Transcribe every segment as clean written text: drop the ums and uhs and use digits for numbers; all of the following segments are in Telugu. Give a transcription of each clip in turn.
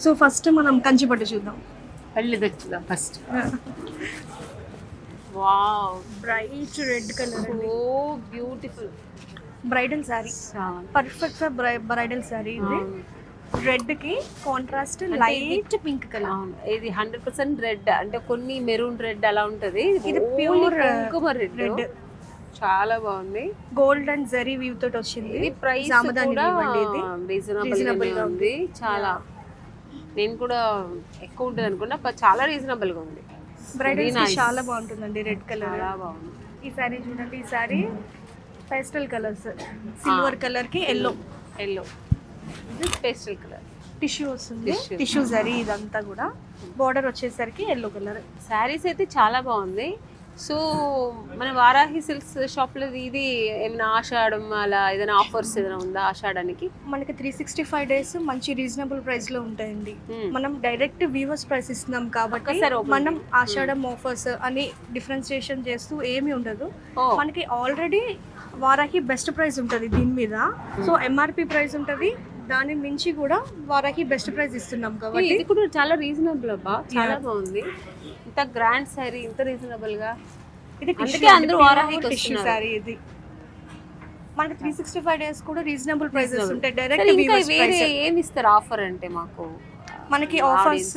సో ఫస్ట్ మనం కంచి పట్టు చూద్దాం. పళ్ళు తెచ్చుదాం first. Wow, bright red colour, so beautiful. Bridal sari, perfect for bridal sari. ఇది రెడ్ కి కాంట్రాస్ట్ లైట్ పింక్ కలర్. ఇది 100% రెడ్, అంటే కొన్ని మెరూన్ రెడ్ అలా ఉంటది. ఇది ప్యూర్ కుంకుమ రెడ్, చాలా బాగుంది. గోల్డ్ అండ్ జరీ వీవ్ తోటి వచ్చింది. ఇది ప్రైస్ కూడా రీజనబుల్ గా ఉంది చాలా. నేను కూడా ఎక్కువ ఉంటుంది అనుకున్నా, చాలా రీజనబుల్ గా ఉంది. బ్రైడల్స్ కి చాలా బాగుంటుందండి రెడ్ కలర్. చాలా బాగుంది. ఈ సారీ చూడండి, ఈ sorry pastel colours, silver colour కి ఎల్లో, ఇది పేస్టల్ కలర్. టిష్యూ వస్తుంది, టిష్యూ జరీ. ఇదంతా కూడా బార్డర్ వచ్చేసరికి ఎల్లో కలర్. శారీస్ అయితే చాలా బాగుంది. సో మన వారాహి సిల్క్స్ షాప్ లో ఇది ఏమైనా ఆషాఢం అలా ఏదైనా ఆఫర్స్ ఏదైనా ఉందా ఆషాఢానికి? మనకి 365 days మంచి రీజనబుల్ ప్రైస్ లో ఉంటాయండి. మనం డైరెక్ట్ వీవర్స్ ప్రైస్ ఇస్తున్నాం కాబట్టి మనం ఆషాఢం ఆఫర్స్ అని డిఫరెన్షియేషన్ చేస్తూ ఏమీ ఉండదు. మనకి ఆల్రెడీ వారాహి బెస్ట్ ప్రైస్ ఉంటుంది దీని మీద. సో ఎంఆర్పి ప్రైస్ ఉంటుంది, దాని మించి కూడా వారాహి బెస్ట్ ప్రైస్ ఇస్తున్నాం కాబట్టి ఇది కూడా చాలా రీజనబుల్ అబ్బా, చాలా బాగుంది. ఇంత గ్రాండ్ సారీ, ఇంత రీజనబుల్ గా. ఇది అందుకే అందరూ వారాహికి టిష్యూ సారీ. ఇది మనకి 365 days కూడా రీజనబుల్ ప్రైసెస్ ఉంటాయి. ఇంకా డైరెక్ట్ వేరే ఏమి ఇస్తారు ఆఫర్ అంటే? మాకు మనకి ఆఫర్స్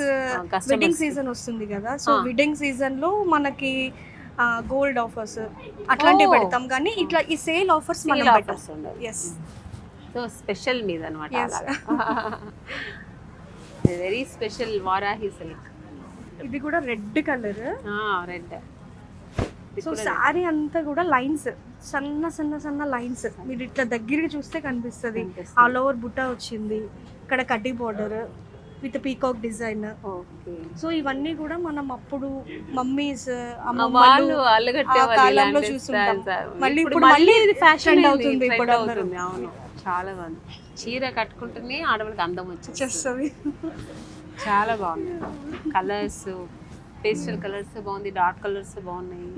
వెడ్డింగ్ సీజన్ వస్తుంది కదా, సో వెడ్డింగ్ సీజన్ లో మనకి గోల్డ్ ఆఫర్స్ అట్లాంటివి పెడతాం. కానీ ఇట్లా ఈ సేల్ ఆఫర్స్ మనం ఆఫర్స్ ఉండవు. ఎస్, సో స్పెషల్ మీద అనమాట. Very special Varahi silk. ఇది కూడా red colour. Red. So sari అంతా కూడా లైన్స్, సన్న సన్న సన్న లైన్స్. మీరు ఇట్లా దగ్గరికి చూస్తే కనిపిస్తుంది. ఆల్ ఓవర్ బుట్ట వచ్చింది, ఇక్కడ కడ్డీ border with peacock design. So ఇవన్నీ కూడా మనం అప్పుడు మమ్మీస్ కాలంలో చూస్తుంటాం. మళ్ళీ ఇప్పుడు మళ్ళీ ఫ్యాషన్ అవుతుంది ఇప్పుడు. అవును, చాలా బాగుంది. చీర కట్టుకుంటేనే ఆడవాళ్ళకి అందం వచ్చేస్తుంది. చాలా బాగుంది. కలర్స్, పేస్టల్ కలర్స్ బాగుంది, డార్క్ కలర్స్ బాగున్నాయి.